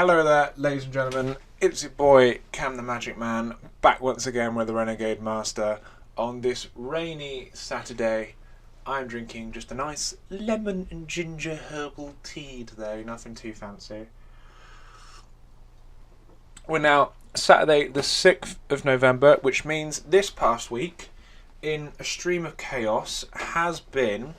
Hello there, ladies and gentlemen. It's your boy Cam the Magic Man, back once again with the Renegade Master. On this rainy Saturday, I'm drinking just a nice lemon and ginger herbal tea today, nothing too fancy. We're now Saturday the 6th of November, which means this past week, in a stream of chaos, has been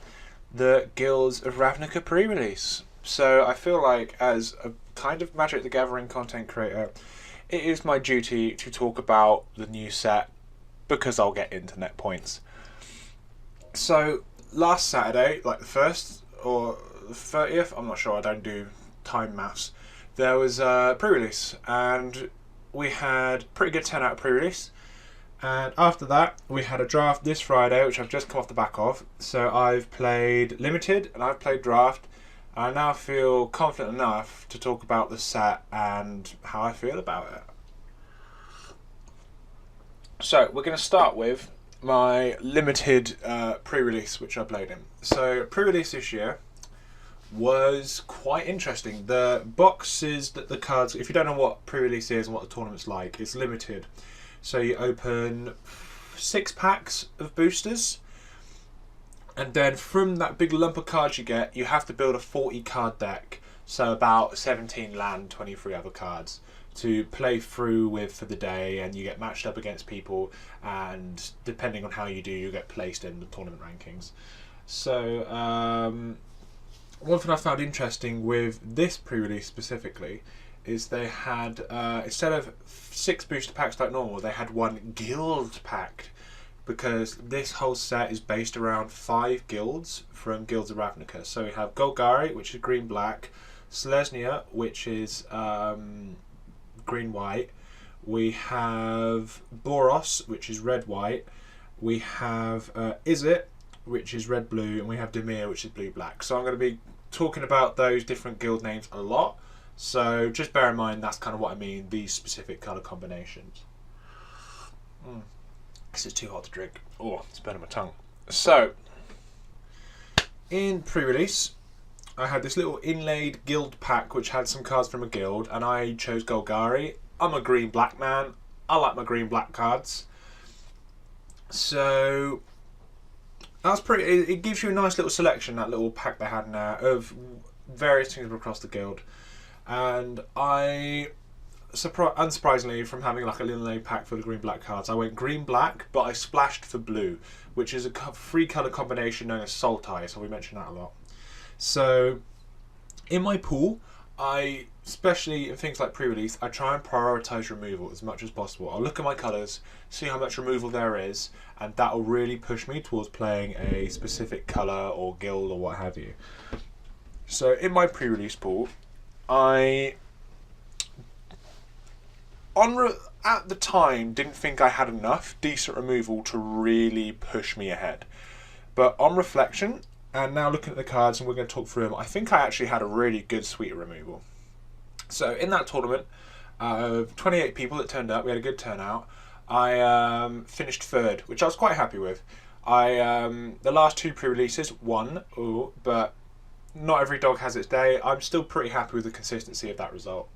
the Guilds of Ravnica pre-release. So I feel like, as a kind of Magic the Gathering content creator, it is my duty to talk about the new set because I'll get internet points. So last Saturday, like the 1st or the 30th, I'm not sure, I don't do time maths, there was a pre-release and we had pretty good turnout at pre-release. And after that, we had a draft this Friday, which I've just come off the back of. So I've played Limited and I've played Draft. I now feel confident enough to talk about the set and how I feel about it. So we're going to start with my Limited pre-release, which I played in. So pre-release this year was quite interesting. The boxes that the cards, if you don't know what pre-release is and what the tournament's like, it's limited. So you open 6 packs of boosters, and then from that big lump of cards you get, you have to build a 40 card deck, so about 17 land, 23 other cards to play through with for the day, and you get matched up against people, and depending on how you do, you get placed in the tournament rankings. So one thing I found interesting with this pre-release specifically is they had, instead of 6 booster packs like normal, they had 1 guild pack, because this whole set is based around 5 guilds from Guilds of Ravnica. So we have Golgari, which is green-black, Selesnya, which is green-white, we have Boros, which is red-white, we have Izzet, which is red-blue, and we have Dimir, which is blue-black. So I'm going to be talking about those different guild names a lot. So just bear in mind that's kind of what I mean, these specific colour combinations. This is too hot to drink. Oh, it's burning my tongue. So, in pre-release, I had this little inlaid guild pack which had some cards from a guild, and I chose Golgari. I'm a green-black man. I like my green-black cards. So, that's pretty. It gives you a nice little selection, that little pack they had in there, of various things across the guild. And I, unsurprisingly, from having like a little pack for the green-black cards, I went green-black, but I splashed for blue, which is a free colour combination known as Sultai, so we mention that a lot. So, in my pool, especially in things like pre-release, I try and prioritise removal as much as possible. I'll look at my colours, see how much removal there is, and that will really push me towards playing a specific colour or guild or what have you. So, in my pre-release pool, at the time, didn't think I had enough decent removal to really push me ahead. But on reflection, and now looking at the cards, and we're going to talk through them, I think I actually had a really good suite of removal. So in that tournament, 28 people that turned up, we had a good turnout. I finished 3rd, which I was quite happy with. The last 2 pre-releases won, but not every dog has its day. I'm still pretty happy with the consistency of that result.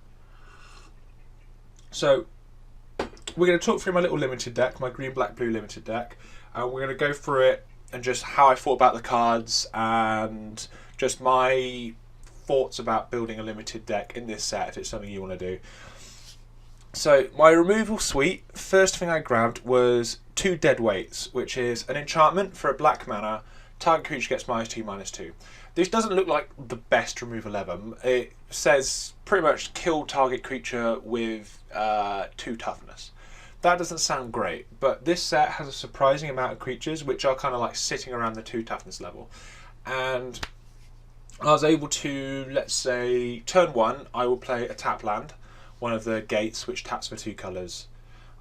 So, we're going to talk through my little limited deck, my green, black, blue limited deck. And we're going to go through it and just how I thought about the cards and just my thoughts about building a limited deck in this set, if it's something you want to do. So, my removal suite, first thing I grabbed was 2 Dead Weights, which is an enchantment for a black mana. Target creature gets -2/-2. This doesn't look like the best removal ever. It says pretty much kill target creature with 2 toughness. That doesn't sound great, but this set has a surprising amount of creatures which are kind of like sitting around the 2 toughness level. And I was able to, let's say, turn 1, I will play a tap land, one of the gates which taps for 2 colours.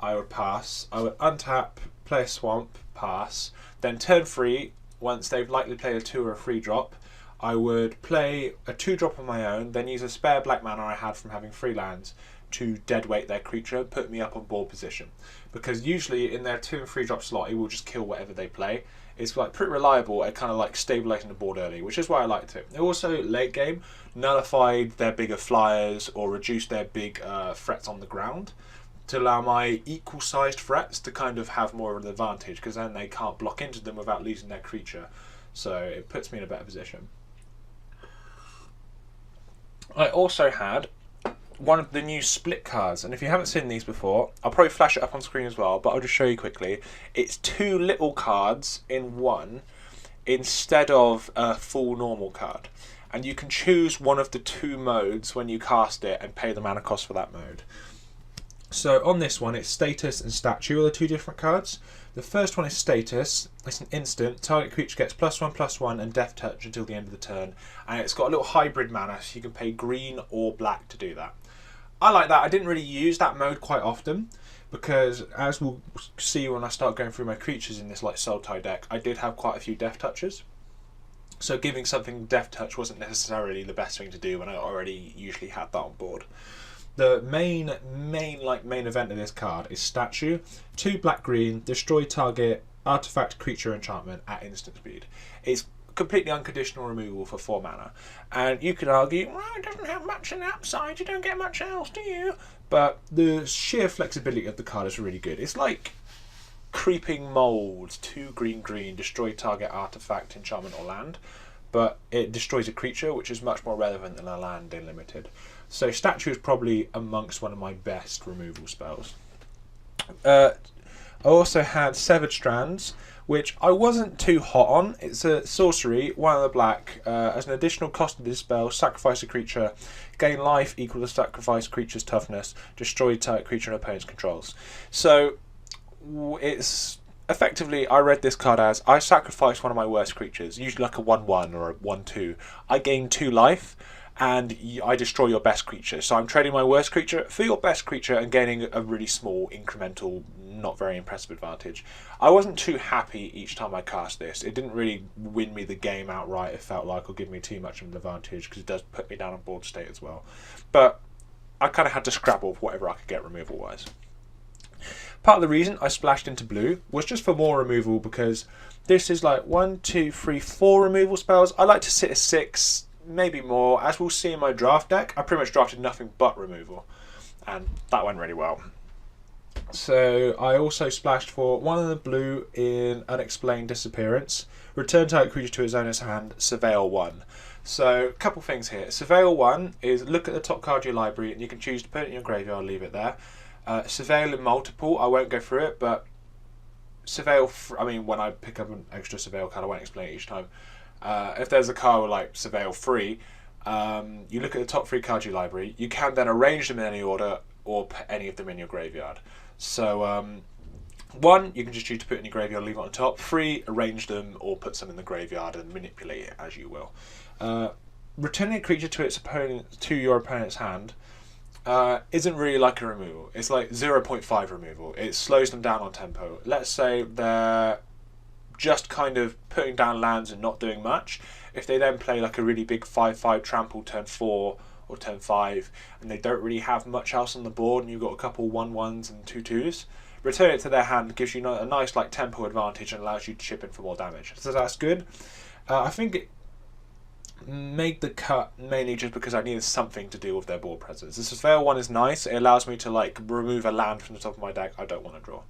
I would pass. I would untap, play a swamp, pass. Then turn 3, once they've likely played a 2 or a 3 drop, I would play a 2 drop on my own, then use a spare black mana I had from having 3 lands to deadweight their creature, put me up on board position. Because usually in their 2 and 3 drop slot, it will just kill whatever they play. It's like pretty reliable at kind of like stabilising the board early, which is why I liked it. It also, late game, nullified their bigger flyers or reduced their big threats on the ground to allow my equal-sized threats to kind of have more of an advantage, because then they can't block into them without losing their creature. So it puts me in a better position. I also had one of the new split cards, and if you haven't seen these before, I'll probably flash it up on screen as well, but I'll just show you quickly. It's 2 little cards in one instead of a full normal card, and you can choose one of the 2 modes when you cast it and pay the mana cost for that mode. So on this one, it's Status and Statue are the 2 different cards. The first one is Status. It's an instant. Target creature gets +1/+1 and Death Touch until the end of the turn. And it's got a little hybrid mana, so you can pay green or black to do that. I like that. I didn't really use that mode quite often, because as we'll see when I start going through my creatures in this like Sultai deck, I did have quite a few Death Touches. So giving something Death Touch wasn't necessarily the best thing to do when I already usually had that on board. The main event of this card is Statue. 2 black-green, destroy target artifact, creature, enchantment at instant speed. It's completely unconditional removal for 4 mana. And you could argue, well, it doesn't have much on the upside, you don't get much else, do you? But the sheer flexibility of the card is really good. It's like Creeping Mold, 2 green, destroy target artifact, enchantment, or land. But it destroys a creature, which is much more relevant than a land in Limited. So Statue is probably amongst one of my best removal spells. I also had Severed Strands, which I wasn't too hot on. It's a sorcery, 1 of the black. As an additional cost of this spell, sacrifice a creature, gain life equal to sacrifice creature's toughness, destroy target creature and opponent's controls. So it's effectively, I read this card as, I sacrifice one of my worst creatures, usually like a 1/1 or a 1/2. I gain 2 life, and I destroy your best creature. So I'm trading my worst creature for your best creature and gaining a really small, incremental, not very impressive advantage. I wasn't too happy each time I cast this. It didn't really win me the game outright, it felt like, or give me too much of an advantage, because it does put me down on board state as well. But I kind of had to scrabble for whatever I could get removal-wise. Part of the reason I splashed into blue was just for more removal, because this is like 1, 2, 3, 4 removal spells. I like to sit at 6, maybe more. As we'll see in my draft deck, I pretty much drafted nothing but removal, and that went really well. So I also splashed for 1 of the blue in Unexplained Disappearance. Return target creature to its owner's hand, Surveil 1. So a couple things here. Surveil 1 is look at the top card of your library and you can choose to put it in your graveyard, leave it there. Surveil in multiple, I won't go through it, but Surveil, when I pick up an extra Surveil card, I won't explain it each time. If there's a card with like Surveil 3, you look at the top 3 cards of your library, you can then arrange them in any order or put any of them in your graveyard. So 1, you can just choose to put it in your graveyard, leave it on top. 3, arrange them or put some in the graveyard and manipulate it as you will. Returning a creature to your opponent's hand isn't really like a removal. It's like 0.5 removal. It slows them down on tempo. Let's say they're just kind of putting down lands and not doing much. If they then play like a really big 5/5 trample turn 4 or turn 5 and they don't really have much else on the board and you've got a couple 1/1s and 2/2s, return it to their hand gives you a nice like tempo advantage and allows you to chip in for more damage. So that's good. I think it made the cut mainly just because I needed something to do with their board presence. The Surveil 1 is nice. It allows me to like remove a land from the top of my deck I don't want to draw.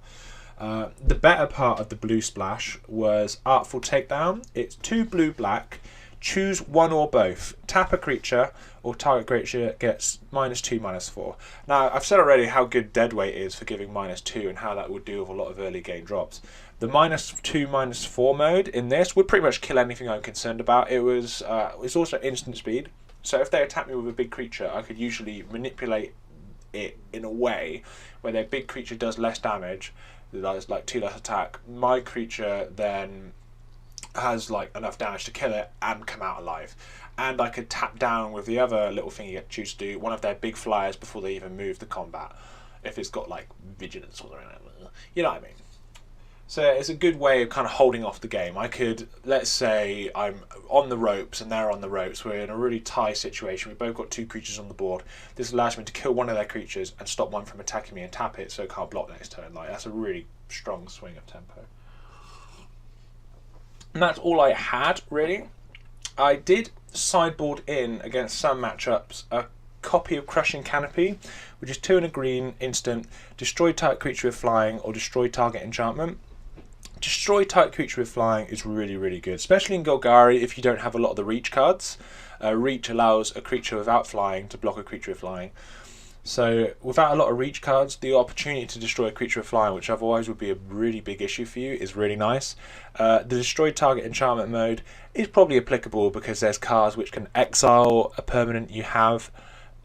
The better part of the blue splash was Artful Takedown. It's 2 blue black. Choose 1 or both. Tap a creature or target creature gets -2/-4. Now I've said already how good Deadweight is for giving -2 and how that would do with a lot of early game drops. The -2/-4 mode in this would pretty much kill anything I'm concerned about. It's also instant speed. So if they attack me with a big creature, I could usually manipulate it in a way where their big creature does less damage. There's like 2 less attack. My creature then has like enough damage to kill it and come out alive. And I could tap down with the other little thing you get to choose to do, one of their big flyers before they even move the combat. If it's got like vigilance or something like that. You know what I mean? So it's a good way of kind of holding off the game. I could, let's say I'm on the ropes and they're on the ropes. We're in a really tight situation. We've both got 2 creatures on the board. This allows me to kill one of their creatures and stop one from attacking me and tap it so it can't block next turn. Like, that's a really strong swing of tempo. And that's all I had, really. I did sideboard in against some matchups a copy of Crushing Canopy, which is 2 and a green instant, destroy target creature with flying or destroy target enchantment. Destroy target creature with flying is really, really good, especially in Golgari if you don't have a lot of the reach cards. Reach allows a creature without flying to block a creature with flying. So without a lot of reach cards, the opportunity to destroy a creature with flying, which otherwise would be a really big issue for you, is really nice. The destroy target enchantment mode is probably applicable because there's cards which can exile a permanent you have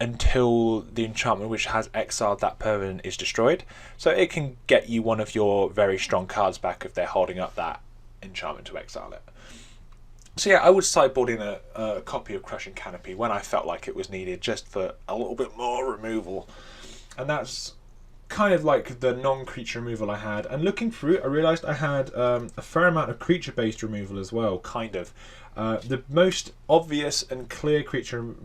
until the enchantment which has exiled that permanent is destroyed. So it can get you one of your very strong cards back if they're holding up that enchantment to exile it. So yeah, I would sideboard in a copy of Crushing Canopy when I felt like it was needed, just for a little bit more removal. And that's kind of like the non-creature removal I had. And looking through it, I realised I had a fair amount of creature-based removal as well, kind of. The most obvious and clear creature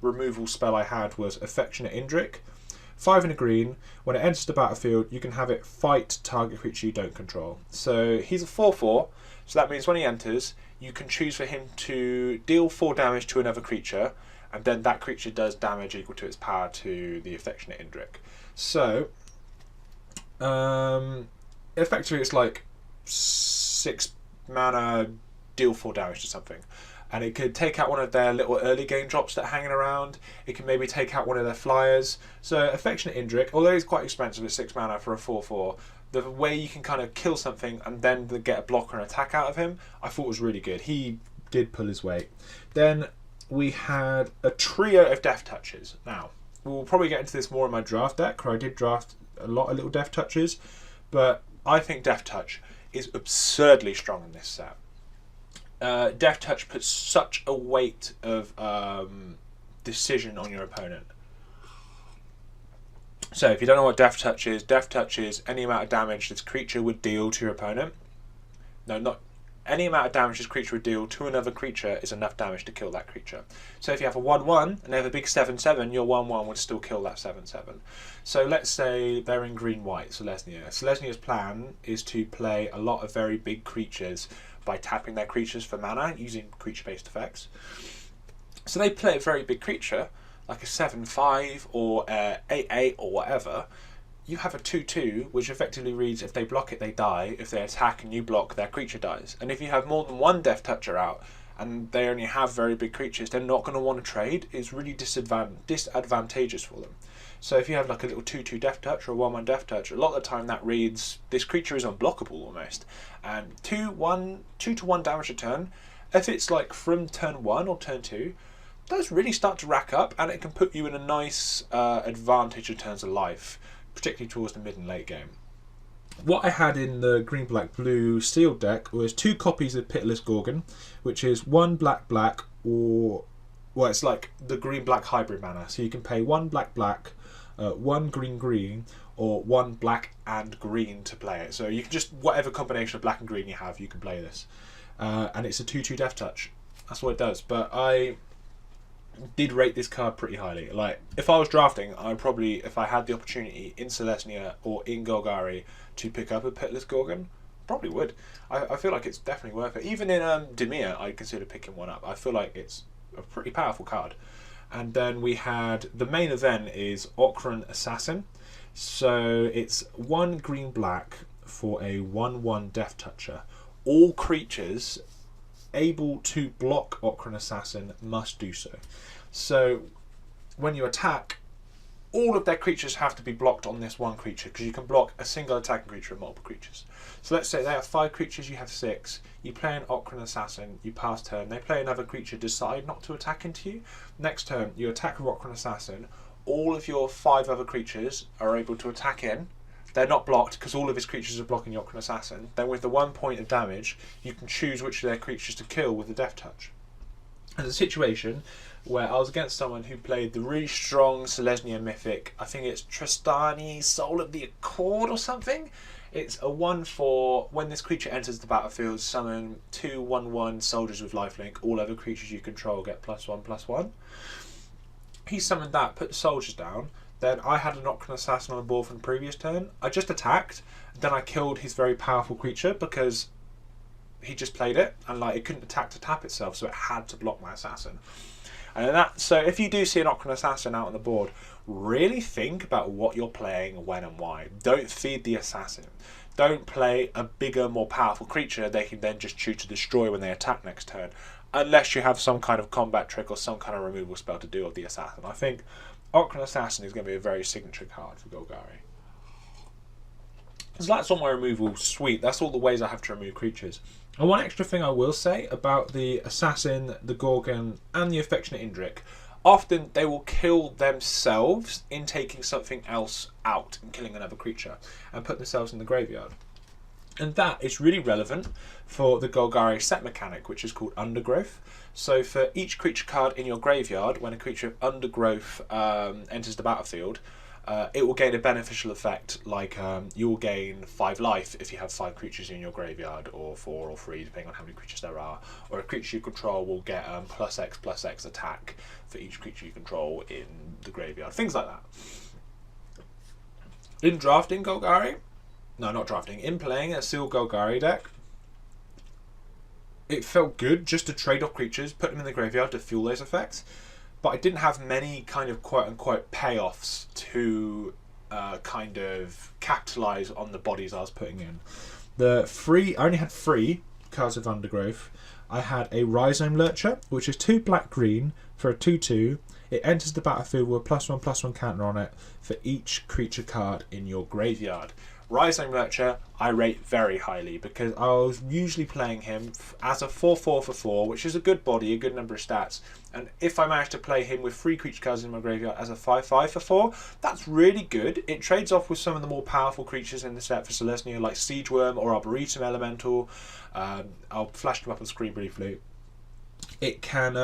removal spell I had was Affectionate Indrik. 5 and a green. When it enters the battlefield, you can have it fight target creature you don't control. So he's a 4/4. So that means when he enters, you can choose for him to deal 4 damage to another creature, and then that creature does damage equal to its power to the Affectionate Indrik. So, effectively it's like 6 mana, deal 4 damage to something. And it could take out one of their little early game drops that are hanging around. It can maybe take out one of their flyers. So Affectionate Indrik, although he's quite expensive at 6 mana for a 4/4, the way you can kind of kill something and then get a blocker and attack out of him, I thought was really good. He did pull his weight. Then we had a trio of Death Touches. Now, we'll probably get into this more in my draft deck, where I did draft a lot of little Death Touches, but I think Death Touch is absurdly strong in this set. Death Touch puts such a weight of decision on your opponent. So if you don't know what Death Touch is any amount of damage this creature would deal to your opponent. No, not any amount of damage this creature would deal to another creature is enough damage to kill that creature. So if you have a 1/1 and they have a big 7/7, your 1/1 would still kill that 7/7. So let's say they're in green-white, Selesnya. Selesnya's plan is to play a lot of very big creatures by tapping their creatures for mana using creature-based effects. So they play a very big creature, like a 7/5 or 8/8 or whatever. You have a 2/2, which effectively reads if they block it, they die. If they attack and you block, their creature dies. And if you have more than one Death Toucher out and they only have very big creatures, they're not going to want to trade. It's really disadvantageous for them. So if you have like a little 2/2 Death Touch or a 1/1 Death Touch, a lot of the time that reads this creature is unblockable almost. And 2/1 damage a turn, if it's like from turn 1 or turn 2, does really start to rack up, and it can put you in a nice advantage in terms of life, particularly towards the mid and late game. What I had in the green, black, blue sealed deck was 2 copies of Pitiless Gorgon, which is 1 black, black, or well, it's like the green, black hybrid mana. So you can pay 1 black, black, 1 green, green, or 1 black and green to play it. So you can just, whatever combination of black and green you have, you can play this. And it's a 2/2 Death Touch. That's what it does. But I did rate this card pretty highly. Like, if I was drafting, I'd probably, if I had the opportunity in Selesnya or in Golgari to pick up a Pitiless Gorgon, probably would. I feel like it's definitely worth it. Even in Dimir, I'd consider picking one up. I feel like it's a pretty powerful card. And then we had, the main event is Okran Assassin. So it's 1 green, black for a 1/1 Death Toucher. All creatures able to block Okran Assassin must do so. So when you attack, all of their creatures have to be blocked on this one creature, because you can block a single attacking creature and multiple creatures. So let's say they have 5 creatures, you have 6. You play an Okran Assassin, you pass turn, they play another creature, decide not to attack into you. Next turn, you attack with Okran Assassin, all of your 5 other creatures are able to attack in. They're not blocked because all of his creatures are blocking Okran Assassin. Then with the 1 point of damage, you can choose which of their creatures to kill with the Death Touch. There's a situation where I was against someone who played the really strong Selesnya Mythic, I think it's Tristani, Soul of the Accord or something. It's a 1/4. When this creature enters the battlefield, summon 2/1/1 soldiers with lifelink. All other creatures you control get +1/+1. He summoned that, put the soldiers down. Then I had an Ocran Assassin on the board from the previous turn. I just attacked. Then I killed his very powerful creature because he just played it, and like it couldn't attack to tap itself, so it had to block my assassin. And so if you do see an Ocran Assassin out on the board, really think about what you're playing, when and why. Don't feed the assassin. Don't play a bigger, more powerful creature they can then just choose to destroy when they attack next turn, unless you have some kind of combat trick or some kind of removal spell to do with the assassin. I think Ocran Assassin is going to be a very signature card for Golgari. So that's all my removal suite. That's all the ways I have to remove creatures. And one extra thing I will say about the Assassin, the Gorgon, and the Affectionate Indrik, often they will kill themselves in taking something else out and killing another creature and put themselves in the graveyard. And that is really relevant for the Golgari set mechanic, which is called Undergrowth. So for each creature card in your graveyard, when a creature of Undergrowth enters the battlefield, it will gain a beneficial effect, like you will gain 5 life if you have 5 creatures in your graveyard, or 4 or 3 depending on how many creatures there are, or a creature you control will get +X attack for each creature you control in the graveyard, things like that. In drafting Golgari, no, not drafting, in playing a sealed Golgari deck, it felt good just to trade off creatures, put them in the graveyard to fuel those effects. But I didn't have many kind of quote-unquote payoffs to kind of capitalise on the bodies I was putting in. I only had 3 cards of Undergrowth. I had a Rhizome Lurcher, which is 2 black-green for a 2/2. It enters the battlefield with a +1/+1 counter on it for each creature card in your graveyard. Rhizome Lurcher I rate very highly because I was usually playing him as a 4/4 for 4, which is a good body, a good number of stats. And if I manage to play him with 3 creature cards in my graveyard as a 5/5 for 4, that's really good. It trades off with some of the more powerful creatures in the set for Celestia, like Siege Worm or Arboretum Elemental. I'll flash them up on screen briefly. It can...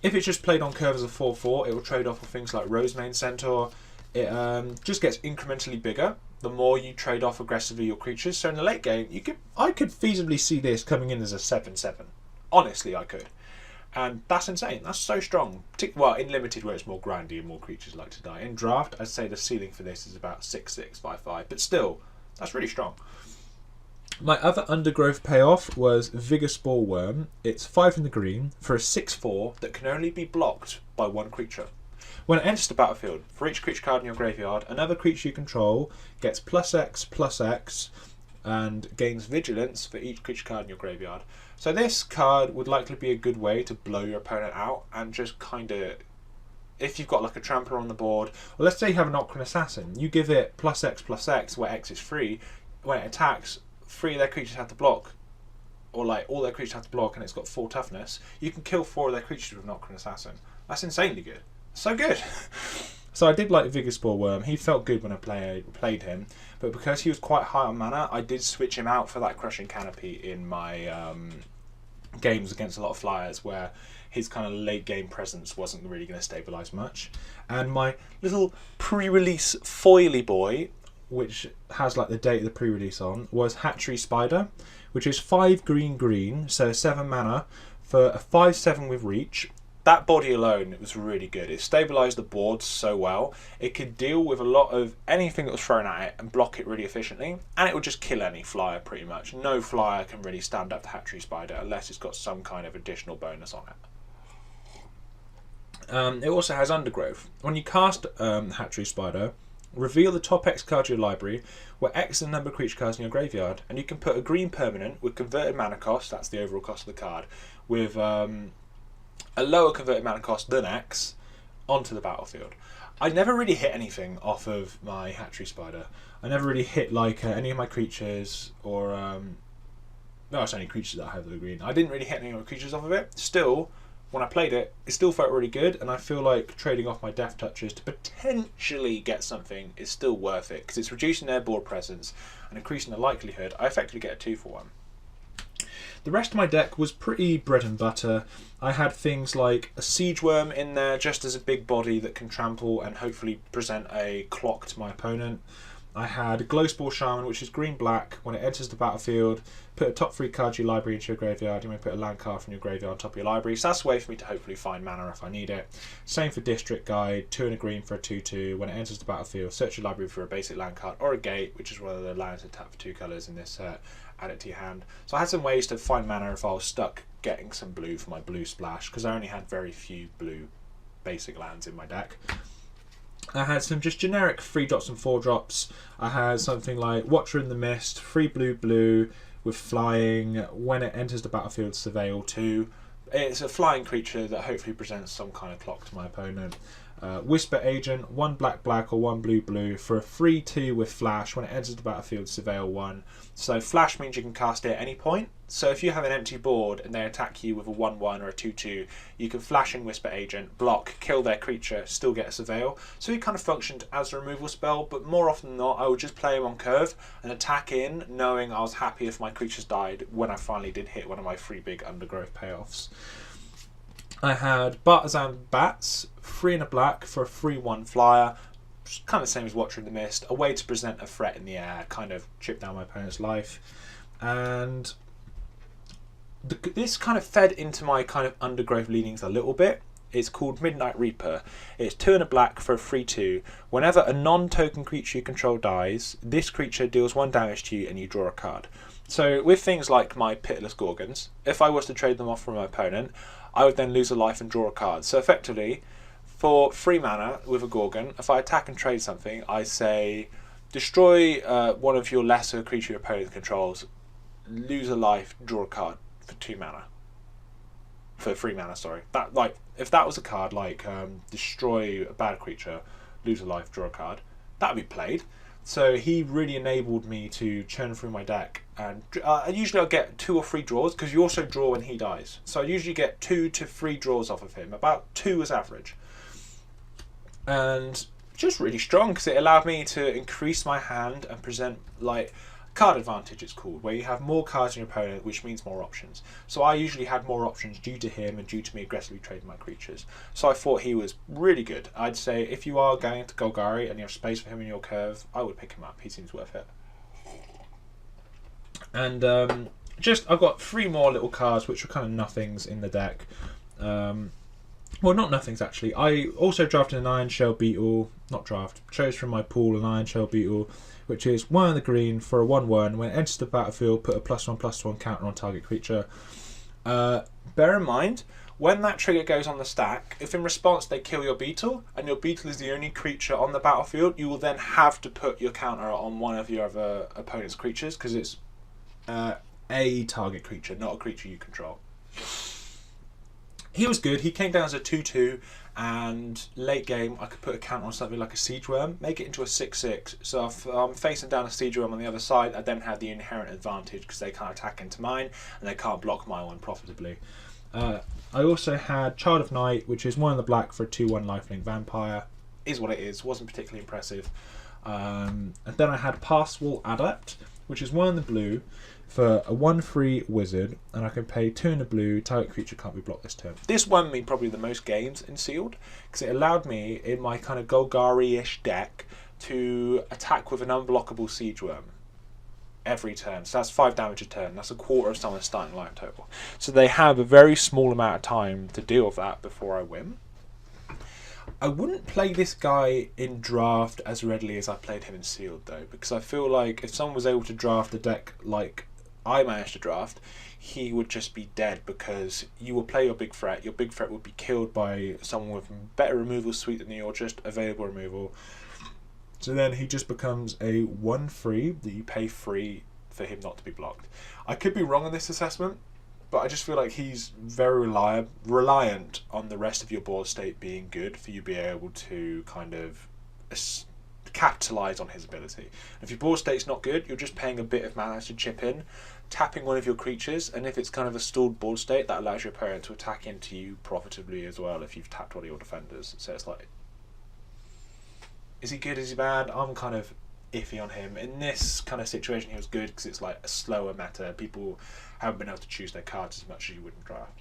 if it's just played on curve as a 4/4, it will trade off with things like Rosemane Centaur. It just gets incrementally bigger the more you trade off aggressively your creatures. So in the late game, I could feasibly see this coming in as a 7/7. Honestly, I could. And that's insane. That's so strong. Well, in limited, where it's more grindy and more creatures like to die. In draft, I'd say the ceiling for this is about 6/6, 5/5. But still, that's really strong. My other Undergrowth payoff was Vigor Spore Worm. It's 5 in the green for a 6/4 that can only be blocked by 1 creature. When it enters the battlefield, for each creature card in your graveyard, another creature you control gets +X/+X and gains vigilance for each creature card in your graveyard. So this card would likely be a good way to blow your opponent out and just kind of, if you've got like a trampler on the board, or let's say you have an Ocran Assassin, you give it +X/+X where X is free. When it attacks, 3 of their creatures have to block, or like all their creatures have to block, and it's got 4 toughness. You can kill 4 of their creatures with an Ocran Assassin. That's insanely good. So good. So I did like Vigor Spore Worm. He felt good when I played him, but because he was quite high on mana, I did switch him out for that Crushing Canopy in my games against a lot of flyers, where his kind of late game presence wasn't really going to stabilise much. And my little pre-release foily boy, which has like the date of the pre-release on, was Hatchery Spider, which is 5 green, so 7 mana for a 5/7 with reach. That body alone, it was really good. It stabilised the board so well. It could deal with a lot of anything that was thrown at it and block it really efficiently, and it would just kill any flyer pretty much. No flyer can really stand up to Hatchery Spider unless it's got some kind of additional bonus on it. It also has Undergrowth. When you cast Hatchery Spider, reveal the top X card of your library, where X is the number of creature cards in your graveyard, and you can put a green permanent with converted mana cost, that's the overall cost of the card, with a lower converted mana cost than X, onto the battlefield. I never really hit anything off of my Hatchery Spider. I never really hit like any of my creatures, or no, it's only creatures that I have that are green. I didn't really hit any of my creatures off of it. Still, when I played it, it still felt really good, and I feel like trading off my Death Touches to potentially get something is still worth it, because it's reducing their board presence and increasing the likelihood I effectively get a 2-for-1. The rest of my deck was pretty bread and butter. I had things like a Siege Worm in there just as a big body that can trample and hopefully present a clock to my opponent. I had Glowspore Shaman, which is green-black. When it enters the battlefield, put a top 3 card of your library into your graveyard. You may put a land card from your graveyard on top of your library. So that's a way for me to hopefully find mana if I need it. Same for District Guide, 2 and a green for a 2/2. When it enters the battlefield, search your library for a basic land card or a gate, which is one of the lands that tap for 2 colours in this set. Add it to your hand. So I had some ways to find mana if I was stuck getting some blue for my blue splash, because I only had very few blue basic lands in my deck. I had some just generic 3 drops and 4 drops. I had something like Watcher in the Mist, 3 blue with flying. When it enters the battlefield, Surveil 2. It's a flying creature that hopefully presents some kind of clock to my opponent. Whisper Agent, 1 black or 1 blue for a 3/2 with flash. When it enters the battlefield, Surveil 1. So flash means you can cast it at any point. So if you have an empty board and they attack you with a 1/1 or a 2/2, you can flash in Whisper Agent, block, kill their creature, still get a Surveil. So he kind of functioned as a removal spell, but more often than not, I would just play him on curve and attack in, knowing I was happy if my creatures died when I finally did hit one of my 3 big undergrowth payoffs. I had Bartizan Bats, 3 and a black for a 3/1 flyer. Kind of the same as Watcher in the Mist, a way to present a threat in the air, kind of chip down my opponent's life. And this kind of fed into my kind of undergrowth leanings a little bit. It's called Midnight Reaper. It's 2 and a black for a 3/2. Whenever a non-token creature you control dies, this creature deals 1 damage to you and you draw a card. So with things like my Pitiless Gorgons, if I was to trade them off from my opponent, I would then lose a life and draw a card. So effectively, for 3 mana with a Gorgon, if I attack and trade something, I say destroy one of your lesser creature your opponent controls, lose a life, draw a card for 2 mana. For 3 mana, sorry. That, like, if that was a card like destroy a bad creature, lose a life, draw a card, that would be played. So he really enabled me to churn through my deck, and usually I'll get 2 or 3 draws, because you also draw when he dies. So I usually get 2 to 3 draws off of him, about 2 as average. And just really strong, because it allowed me to increase my hand and present, like, card advantage it's called, where you have more cards than your opponent, which means more options. So I usually had more options due to him and due to me aggressively trading my creatures. So I thought he was really good. I'd say if you are going to Golgari and you have space for him in your curve, I would pick him up. He seems worth it. And I've got 3 more little cards which are kind of nothings in the deck. Well, not nothings actually. I also drafted an Iron Shell Beetle, chose from my pool an Iron Shell Beetle, which is 1 in the green for a 1/1. When it enters the battlefield, put a +1/+1 counter on target creature. Bear in mind, when that trigger goes on the stack, if in response they kill your Beetle, and your Beetle is the only creature on the battlefield, you will then have to put your counter on one of your other opponent's creatures, because it's a target creature, not a creature you control. He was good. He came down as a 2/2, and late game I could put a counter on something like a Siege Worm, make it into a 6/6. So if I'm facing down a Siege Worm on the other side, I then have the inherent advantage because they can't attack into mine and they can't block my one profitably. I also had Child of Night, which is 1 in the black for a 2/1 lifelink vampire. Is what it is. Wasn't particularly impressive. And then I had Passwall Adept, which is 1 in the blue for a 1/3 wizard, and I can pay 2 in the blue, target creature can't be blocked this turn. This won me probably the most games in Sealed, because it allowed me, in my kind of Golgari-ish deck, to attack with an unblockable Siege Worm every turn. So that's 5 damage a turn. That's a quarter of someone's starting life total. So they have a very small amount of time to deal with that before I win. I wouldn't play this guy in draft as readily as I played him in Sealed, though, because I feel like if someone was able to draft a deck like I managed to draft, he would just be dead, because you will play your big threat. Your big threat would be killed by someone with better removal suite than you, or just available removal. So then he just becomes a 1/3 that you pay free for him not to be blocked. I could be wrong on this assessment, but I just feel like he's very reliant on the rest of your board state being good for you to be able to kind of capitalise on his ability. If your board state's not good, you're just paying a bit of mana to chip in, tapping one of your creatures, and if it's kind of a stalled board state, that allows your opponent to attack into you profitably as well if you've tapped one of your defenders. So it's like, is he good, is he bad? I'm kind of iffy on him. In this kind of situation, he was good because it's like a slower meta. People haven't been able to choose their cards as much as you would in draft.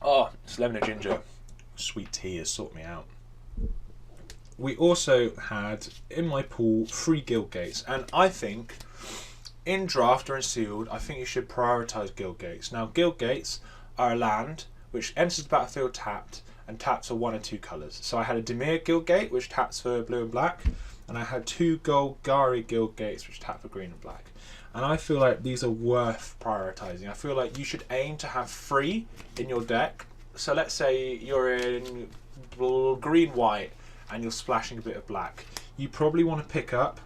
Oh, it's lemon and ginger. Sweet tea has sorted me out. we also had in my pool 3 guild gates, and I think in draft or in sealed, I think you should prioritise guild gates. Now, guild gates are a land which enters the battlefield tapped and taps for 1 and 2 colours. So I had a Dimir guild gate which taps for blue and black, and I had 2 Golgari guild gates which tap for green and black. And I feel like these are worth prioritising. I feel like you should aim to have 3 in your deck. So let's say you're in green white and you're splashing a bit of black. You probably want to pick up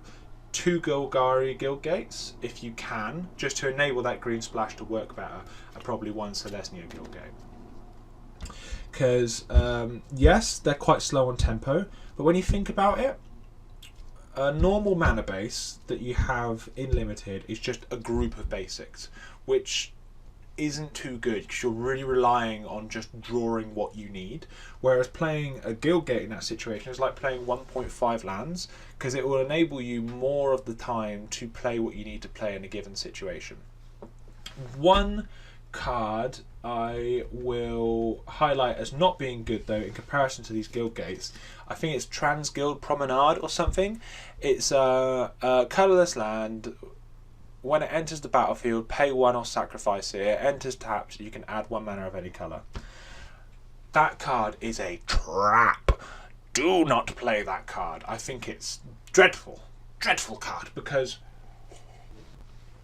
2 Golgari guild gates if you can, just to enable that green splash to work better, and probably 1 Celestia guild gate. Because yes, they're quite slow on tempo, but when you think about it, a normal mana base that you have in limited is just a group of basics, which isn't too good because you're really relying on just drawing what you need, whereas playing a guild gate in that situation is like playing 1.5 lands, because it will enable you more of the time to play what you need to play in a given situation. One card I will highlight as not being good though in comparison to these guild gates, I think it's Trans Guild Promenade or something. It's a colourless land. When it enters the battlefield, pay 1 or sacrifice it. It enters tapped, you can add 1 mana of any colour. That card is a trap. Do not play that card. I think it's dreadful. Dreadful card, because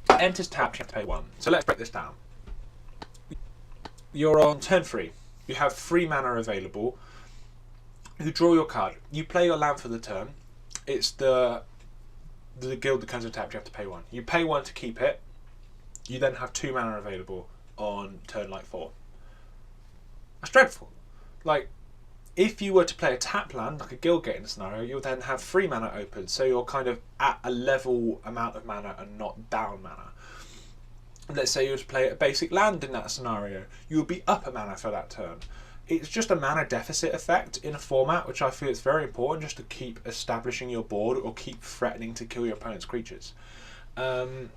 it enters tapped, you have to pay 1. So let's break this down. You're on turn 3. You have 3 mana available. You draw your card. You play your land for the turn. It's the guild that comes in tapped, you have to pay 1. You pay 1 to keep it. You then have 2 mana available on turn like 4. That's dreadful. Like, if you were to play a tap land, like a guild gate in the scenario, you'll then have 3 mana open, so you're kind of at a level amount of mana and not down mana. Let's say you were to play a basic land in that scenario, you would be up a mana for that turn. It's just a mana deficit effect in a format which I feel is very important, just to keep establishing your board or keep threatening to kill your opponent's creatures. The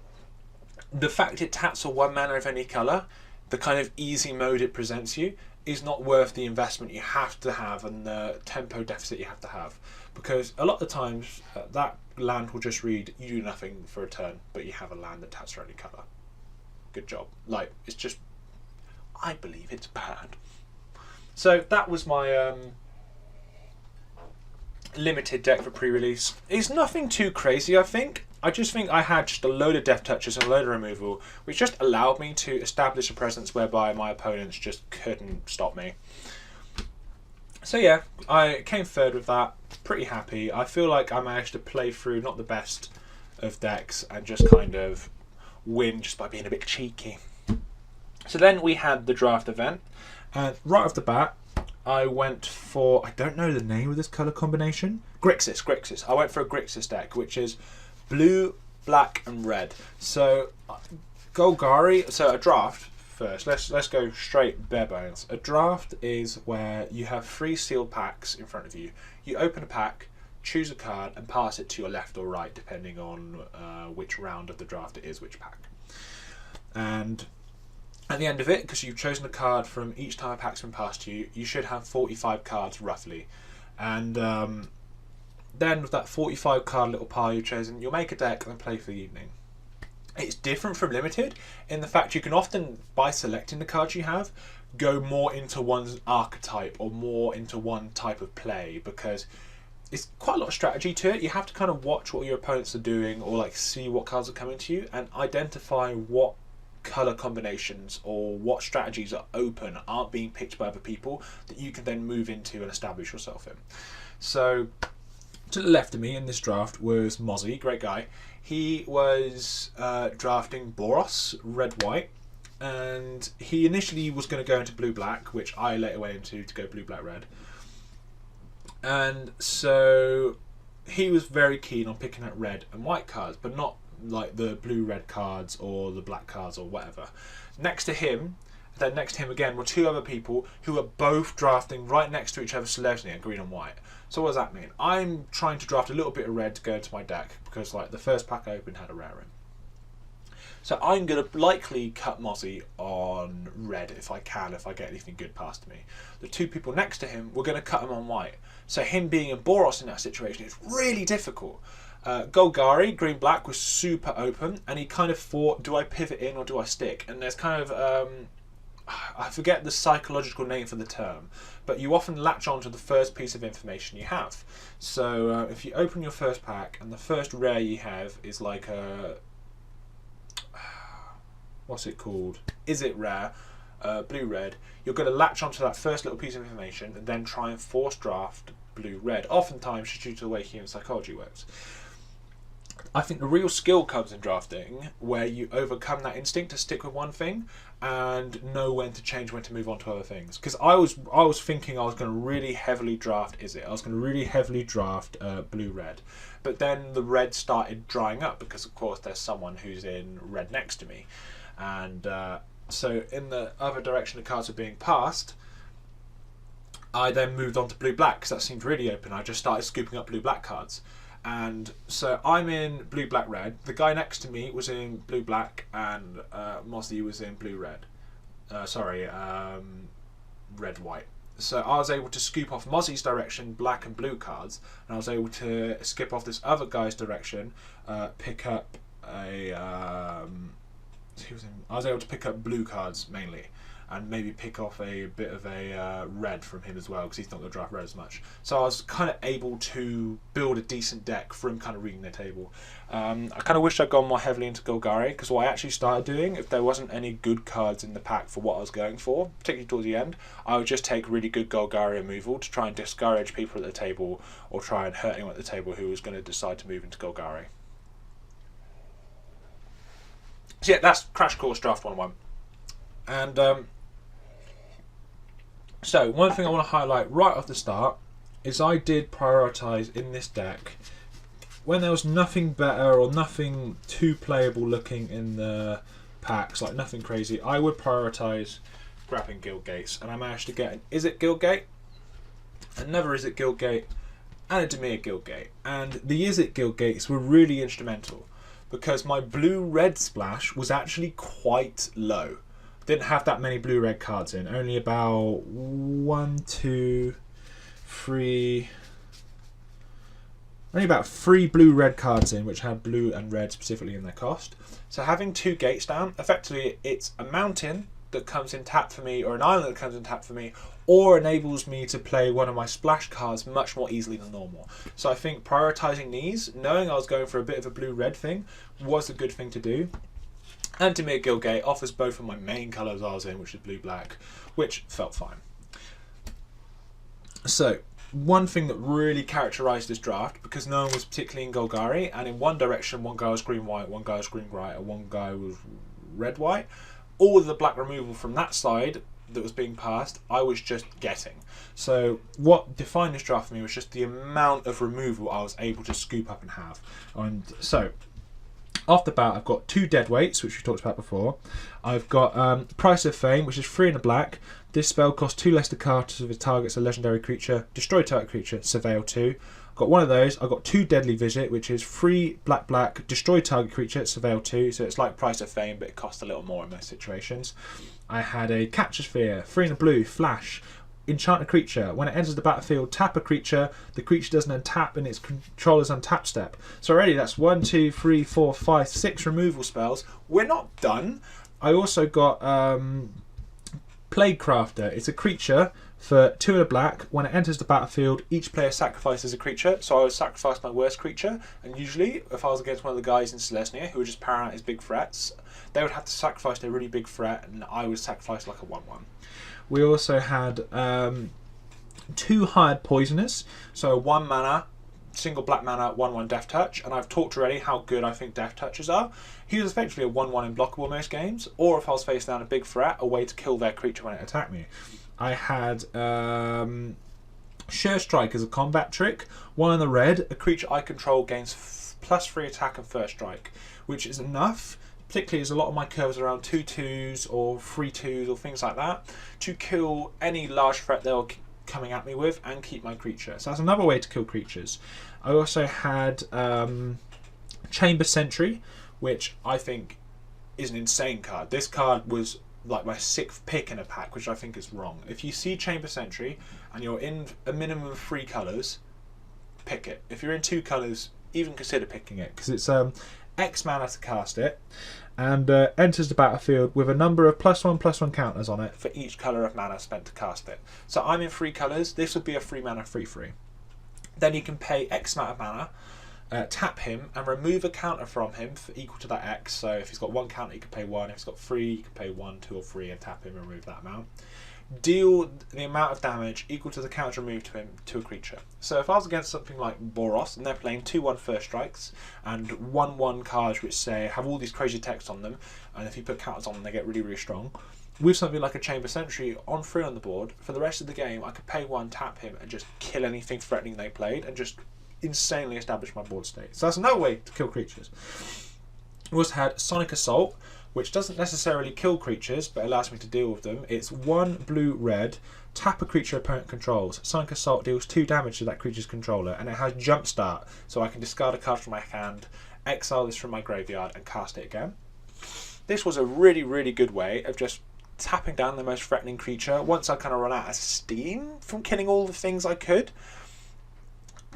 fact it taps for 1 mana of any colour, the kind of easy mode it presents you, is not worth the investment you have to have and the tempo deficit you have to have. Because a lot of the times that land will just read, you do nothing for a turn, but you have a land that taps for any colour. Good job. Like, it's just, I believe it's bad. So that was my limited deck for pre-release. It's nothing too crazy, I think. I just think I had just a load of death touches and a load of removal, which just allowed me to establish a presence whereby my opponents just couldn't stop me. So yeah, I came third with that. Pretty happy. I feel like I managed to play through not the best of decks and just kind of win just by being a bit cheeky. So then we had the draft event. And right off the bat, I went for, I don't know the name of this colour combination. Grixis. I went for a Grixis deck, which is blue, black and red. So Golgari, so a draft first. Let's go straight bare bones. A draft is where you have 3 sealed packs in front of you. You open a pack, choose a card and pass it to your left or right, depending on which round of the draft it is, which pack. And at the end of it, because you've chosen a card from each time a pack's been passed to you, you should have 45 cards roughly. And then with that 45 card little pile you've chosen, you'll make a deck and play for the evening. It's different from Limited in the fact you can often, by selecting the cards you have, go more into one archetype or more into one type of play, because it's quite a lot of strategy to it. You have to kind of watch what your opponents are doing, or like see what cards are coming to you and identify what colour combinations or what strategies are open, aren't being picked by other people, that you can then move into and establish yourself in. So to the left of me in this draft was Mozzie, great guy. He was drafting Boros, red-white, and he initially was going to go into blue-black, which I later went into to go blue-black-red. And so he was very keen on picking out red and white cards, but not like the blue-red cards or the black cards or whatever. Next to him again were 2 other people who were both drafting right next to each other Celestia, green and white. So what does that mean? I'm trying to draft a little bit of red to go into my deck because like the first pack I opened had a rare in. So I'm going to likely cut Mozzie on red if I can, if I get anything good past me. The two people next to him, we're going to cut him on white. So him being in Boros in that situation is really difficult. Golgari, green-black, was super open, and he kind of thought, do I pivot in or do I stick? And there's kind of, I forget the psychological name for the term, but you often latch on to the first piece of information you have. So if you open your first pack, and the first rare you have is like a... what's it called? Is it rare? Blue-red. You're going to latch onto that first little piece of information and then try and force draft blue-red. Oftentimes, due to the way human psychology works. I think the real skill comes in drafting, where you overcome that instinct to stick with one thing and know when to change, when to move on to other things. Because I was thinking I was going to really heavily draft I was going to really heavily draft blue-red. But then the red started drying up because, of course, there's someone who's in red next to me. And so in the other direction the cards were being passed, I then moved on to blue-black because that seemed really open. I just started scooping up blue-black cards. And so I'm in blue-black-red. The guy next to me was in blue-black, and Mozzie was in blue-red. Red-white. So I was able to scoop off Mozzie's direction, black and blue cards, and I was able to skip off this other guy's direction, pick up a... I was able to pick up blue cards mainly, and maybe pick off a bit of a red from him as well, because he's not going to draft red as much. So I was kind of able to build a decent deck from kind of reading the table. I kind of wish I'd gone more heavily into Golgari, because what I actually started doing, if there wasn't any good cards in the pack for what I was going for, particularly towards the end, I would just take really good Golgari removal to try and discourage people at the table, or try and hurt anyone at the table who was going to decide to move into Golgari. So yeah, that's Crash Course Draft 101. And so one thing I want to highlight right off the start is I did prioritise in this deck, when there was nothing better or nothing too playable looking in the packs, like nothing crazy, I would prioritise grabbing Guild Gates, and I managed to get an Is It Guild Gate, another Is It Guild Gate, and a Dimir Guild Gate. And the Is It Guild Gates were really instrumental, because my blue-red splash was actually quite low. Didn't have that many blue-red cards in, only about 1, 2, 3... only about 3 blue-red cards in, which had blue and red specifically in their cost. So having 2 gates down, effectively it's a mountain that comes in tap for me, or an island that comes in tap for me, or enables me to play one of my splash cards much more easily than normal. So I think prioritising these, knowing I was going for a bit of a blue-red thing, was a good thing to do. And Dimir Guild Gate offers both of my main colours I was in, which is blue-black, which felt fine. So, one thing that really characterised this draft, because no one was particularly in Golgari, and in one direction one guy was green-white, one guy was green-white, and one guy was red-white, all of the black removal from that side that was being passed, I was just getting. So what defined this draft for me was just the amount of removal I was able to scoop up and have. And so, off the bat, I've got 2 deadweights, which we talked about before. I've got Price of Fame, which is 3 and a black. This spell costs 2 less to cast if it targets a legendary creature. Destroy target creature, Surveil 2. I've got one of those. I've got 2 Deadly Visit, which is 3 black, destroy target creature, Surveil 2. So it's like Price of Fame, but it costs a little more in most situations. I had a Capture Sphere, 3 and a blue, flash. Enchant a creature. When it enters the battlefield, tap a creature. The creature doesn't untap in its controller's untap step. So already that's 1, 2, 3, 4, 5, 6 removal spells. We're not done. I also got Plague Crafter. It's a creature for 2 and a black. When it enters the battlefield, each player sacrifices a creature. So I would sacrifice my worst creature. And usually, if I was against one of the guys in Celestia who were just powering out his big threats, they would have to sacrifice their really big threat, and I would sacrifice like a 1/1. We also had 2 Hired Poisoners, so 1 mana, single black mana, 1/1 Death Touch, and I've talked already how good I think Death Touches are. He was effectively a 1/1 unblockable most games, or if I was facing down a big threat, a way to kill their creature when it attacked me. I had Sure Strike as a combat trick, 1 in the red, a creature I control gains +3 attack and first strike, which is enough, particularly as a lot of my curves are around 2/2s or 3/2s or things like that, to kill any large threat they're coming at me with and keep my creature. So that's another way to kill creatures. I also had Chamber Sentry, which I think is an insane card. This card was like my 6th pick in a pack, which I think is wrong. If you see Chamber Sentry and you're in a minimum of 3 colours, pick it. If you're in 2 colours, even consider picking it, because it's X mana to cast it, and enters the battlefield with a number of +1/+1 counters on it for each colour of mana spent to cast it. So I'm in 3 colours, this would be a 3 mana 3/3. Then you can pay X amount of mana, tap him and remove a counter from him for equal to that X. So if he's got 1 counter, you can pay 1. If he's got 3, you can pay 1, 2 or 3 and tap him and remove that amount. Deal the amount of damage equal to the counter removed to him to a creature. So if I was against something like Boros and they're playing 2/1 first strikes and 1/1 cards which say have all these crazy text on them, and if you put counters on them they get really, really strong. With something like a Chamber Sentry on 3 on the board, for the rest of the game I could pay 1, tap him and just kill anything threatening they played and just insanely establish my board state. So that's another way to kill creatures. We also had Sonic Assault, which doesn't necessarily kill creatures but allows me to deal with them. It's 1 blue-red, tap a creature opponent controls. Sonic Assault deals 2 damage to that creature's controller, and it has Jumpstart, so I can discard a card from my hand, exile this from my graveyard and cast it again. This was a really, really good way of just tapping down the most threatening creature once I kind of run out of steam from killing all the things I could.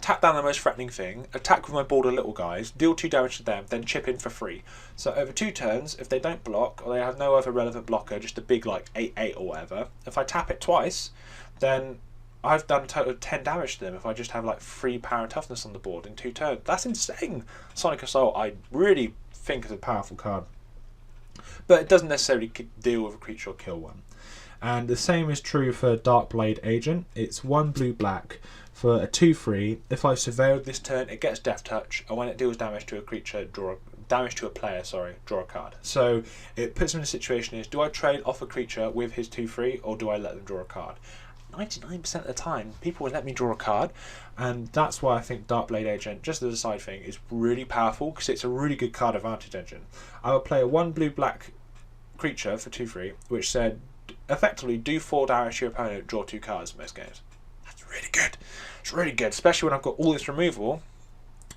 Tap down the most threatening thing, attack with my border little guys, deal 2 damage to them, then chip in for free. So over 2 turns, if they don't block, or they have no other relevant blocker, just a big like 8/8 or whatever, if I tap it twice, then I've done a total of 10 damage to them if I just have like 3 power and toughness on the board in 2 turns. That's insane! Sonic Assault I really think is a powerful card. But it doesn't necessarily deal with a creature or kill one. And the same is true for Darkblade Agent. It's 1 blue-black for a 2/3. If I surveilled this turn, it gets Death Touch, and when it deals damage to a creature, draw a card. So it puts him in a situation is, do I trade off a creature with his 2/3, or do I let them draw a card? 99% of the time, people will let me draw a card, and that's why I think Darkblade Agent, just as a side thing, is really powerful, because it's a really good card advantage engine. I would play a 1 blue-black creature for 2/3, which said, effectively, do 4 damage to your opponent, draw 2 cards in most games. That's really good. It's really good, especially when I've got all this removal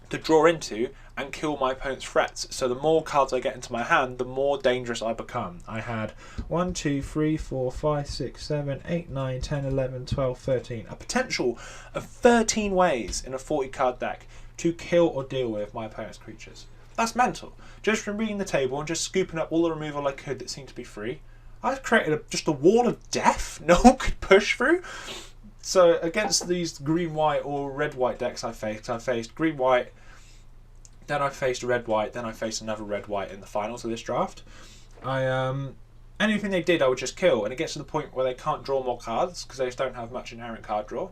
to draw into and kill my opponent's threats. So the more cards I get into my hand, the more dangerous I become. I had 1, 2, 3, 4, 5, 6, 7, 8, 9, 10, 11, 12, 13. A potential of 13 ways in a 40 card deck to kill or deal with my opponent's creatures. That's mental. Just from reading the table and just scooping up all the removal I could that seemed to be free, I've created just a wall of death no one could push through. So against these green-white or red-white decks I faced green-white, then I faced red-white, then I faced another red-white in the finals of this draft. Anything they did I would just kill, and it gets to the point where they can't draw more cards because they just don't have much inherent card draw.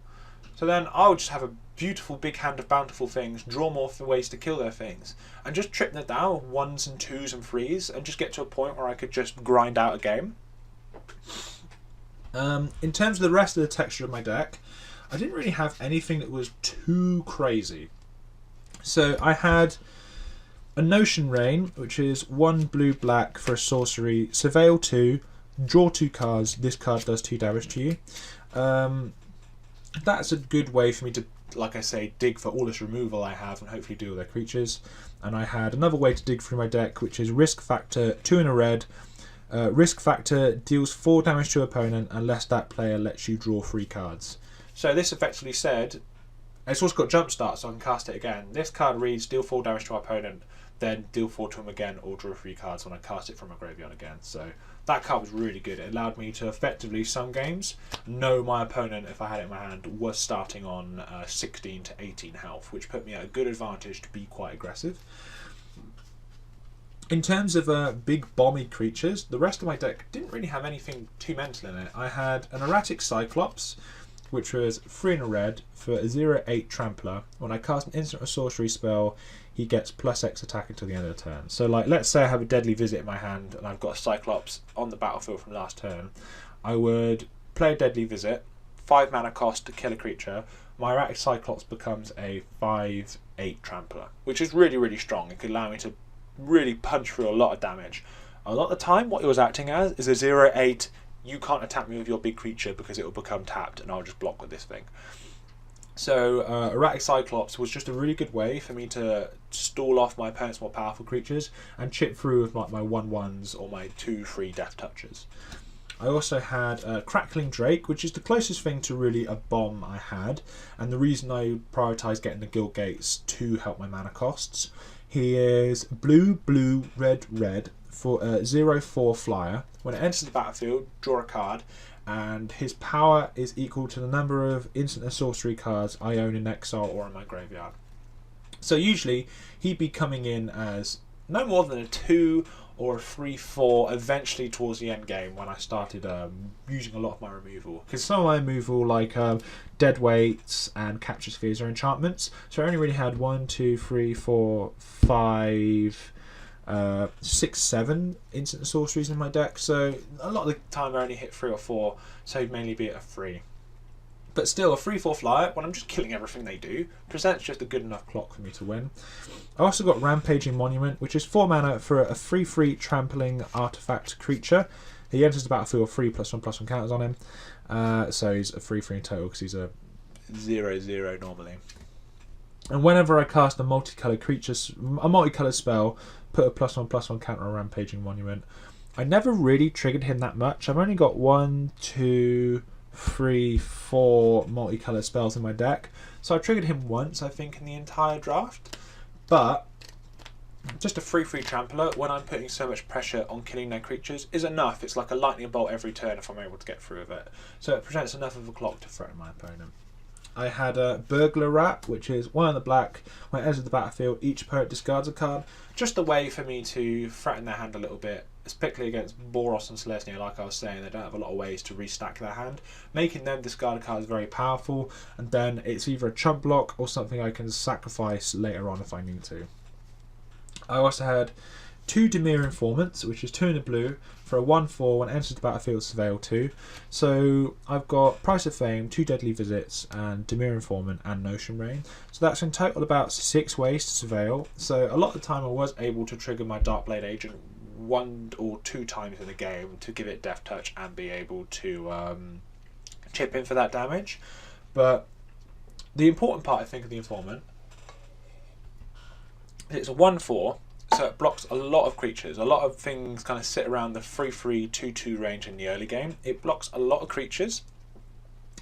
So then I would just have a beautiful big hand of bountiful things, draw more ways to kill their things, and just trip them down with 1s and 2s and 3s, and just get to a point where I could just grind out a game. In terms of the rest of the texture of my deck, I didn't really have anything that was too crazy. So I had a Notion Rain, which is 1 blue-black for a sorcery, surveil 2, draw 2 cards, this card does 2 damage to you. That's a good way for me to, like I say, dig for all this removal I have and hopefully deal with their creatures. And I had another way to dig through my deck, which is Risk Factor 2 in a red. Risk Factor deals 4 damage to opponent unless that player lets you draw 3 cards. So this effectively said, it's also got Jumpstart, so I can cast it again. This card reads, deal 4 damage to my opponent, then deal 4 to him again, or draw 3 cards when I cast it from my graveyard again. So that card was really good. It allowed me to effectively, some games, know my opponent, if I had it in my hand, was starting on 16 to 18 health, which put me at a good advantage to be quite aggressive. In terms of big bomby creatures, the rest of my deck didn't really have anything too mental in it. I had an Erratic Cyclops, which was 3 in a red for a 0/8 Trampler. When I cast an instant or sorcery spell, he gets +X attack until the end of the turn. So like, let's say I have a Deadly Visit in my hand and I've got a Cyclops on the battlefield from last turn. I would play a Deadly Visit, 5 mana cost to kill a creature. My Erratic Cyclops becomes a 5/8 Trampler, which is really, really strong. It could allow me to really punch through a lot of damage. A lot of the time what it was acting as is a 0/8, you can't attack me with your big creature because it will become tapped and I'll just block with this thing. So Erratic Cyclops was just a really good way for me to stall off my opponent's more powerful creatures and chip through with like my 1/1s or my 2/3 death touches. I also had Crackling Drake, which is the closest thing to really a bomb I had, and the reason I prioritised getting the Guild Gates to help my mana costs. He is blue, blue, red, red for a 0/4 flyer. When it enters the battlefield, draw a card, and his power is equal to the number of instant and sorcery cards I own in exile or in my graveyard. So usually he'd be coming in as no more than a 2 or a 3/4 eventually towards the end game when I started using a lot of my removal. Because some of my removal, like Dead Weights and Capture Spheres, are enchantments. So I only really had 1, 2, 3, 4, 5, 6, 7 instant sorceries in my deck. So a lot of the time I only hit 3 or 4, so he'd mainly be at a 3. But still, a 3/4 flyer, when I'm just killing everything they do, presents just a good enough clock for me to win. I also got Rampaging Monument, which is 4 mana for a 3/3 trampling artifact creature. He enters the battlefield with 3+1/+1 counters on him. So he's a 3/3 in total because he's a 0/0 normally. And whenever I cast a multicolored spell, put a +1/+1 counter on Rampaging Monument. I never really triggered him that much. I've only got 1, 2, 3, 4 multicolored spells in my deck, so I triggered him once I think in the entire draft. But just a 3/3 trampler when I'm putting so much pressure on killing their creatures is enough. It's like a lightning bolt every turn if I'm able to get through with it, so it presents enough of a clock to threaten my opponent. I had a Burglar Rat, which is 1 on the black. When it enters the battlefield, each opponent discards a card. Just a way for me to threaten their hand a little bit, especially against Boros and Selesnya. Like I was saying, they don't have a lot of ways to restack their hand. Making them discard a card is very powerful, and then it's either a chump block or something I can sacrifice later on if I need to. I also had 2 Dimir Informants, which is 2 in the blue, for a 1/4 when it enters the battlefield, Surveil 2. So I've got Price of Fame, 2 Deadly Visits, and Dimir Informant and Notion Rain. So that's in total about 6 ways to surveil. So a lot of the time I was able to trigger my Darkblade Agent 1 or 2 times in the game to give it Death Touch and be able to chip in for that damage. But the important part, I think, of the Informant is it's a 1/4. So it blocks a lot of creatures. A lot of things kind of sit around the 3/3, 2/2 range in the early game. It blocks a lot of creatures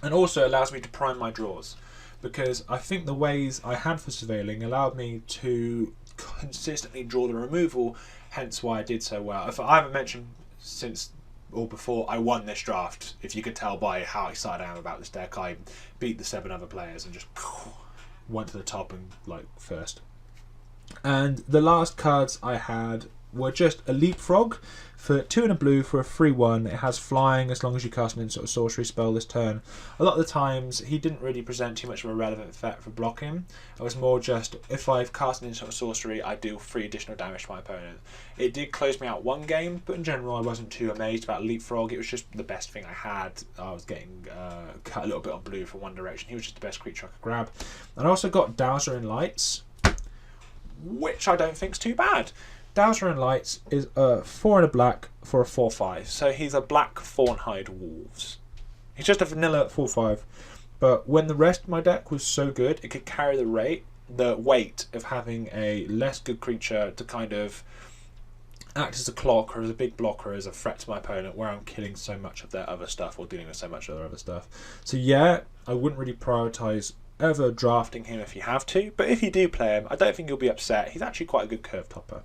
and also allows me to prime my draws, because I think the ways I had for surveilling allowed me to consistently draw the removal, hence why I did so well. If I haven't mentioned since or before, I won this draft. If you could tell by how excited I am about this deck, I beat the 7 other players and just went to the top and like first. And the last cards I had were just a Leapfrog for 2 in a blue for a 3/1. It has flying as long as you cast an instant or sorcery spell this turn. A lot of the times he didn't really present too much of a relevant effect for blocking. It was more just if I've cast an instant or sorcery, I deal 3 additional damage to my opponent. It did close me out 1 game, but in general I wasn't too amazed about Leapfrog. It was just the best thing I had. I was getting cut a little bit on blue for one direction. He was just the best creature I could grab. And I also got Dowser in Lights, which I don't think's too bad. Dowser in Lights is a 4 in a black for a 4/5, so he's a black Fawnhide Wolves. He's just a vanilla 4/5, but when the rest of my deck was so good, it could carry the weight of having a less good creature to kind of act as a clock or as a big blocker as a threat to my opponent, where I'm killing so much of their other stuff or dealing with so much of their other stuff. So yeah, I wouldn't really prioritise ever drafting him if you have to, but if you do play him, I don't think you'll be upset. He's actually quite a good curve topper.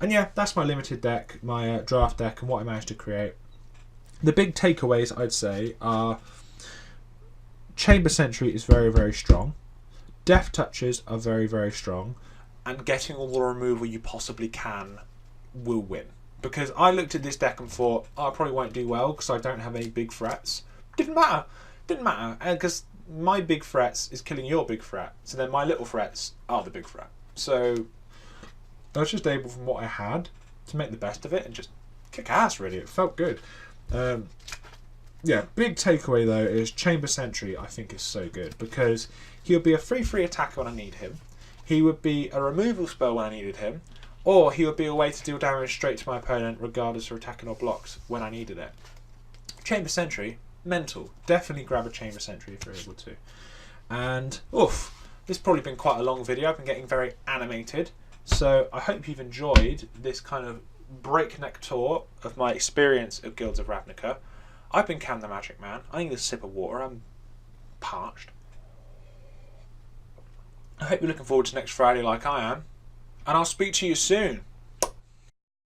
And yeah, that's my limited deck, my draft deck, and what I managed to create. The big takeaways, I'd say, are Chamber Sentry is very, very strong. Death Touches are very, very strong. And getting all the removal you possibly can will win. Because I looked at this deck and thought, I probably won't do well because I don't have any big threats. Didn't matter. Because my big threats is killing your big threat. So then my little threats are the big threat. So I was just able, from what I had, to make the best of it and just kick ass, really. It felt good. Yeah, big takeaway though is Chamber Sentry I think is so good, because he'll be a 3/3 attacker when I need him. He would be a removal spell when I needed him. Or he would be a way to deal damage straight to my opponent regardless of attacking or blocks when I needed it. Chamber Sentry, mental. Definitely grab a Chamber Sentry if you're able to. And oof, this has probably been quite a long video. I've been getting very animated. So I hope you've enjoyed this kind of breakneck tour of my experience of Guilds of Ravnica. I've been Cam the Magic Man. I need a sip of water. I'm parched. I hope you're looking forward to next Friday like I am. And I'll speak to you soon.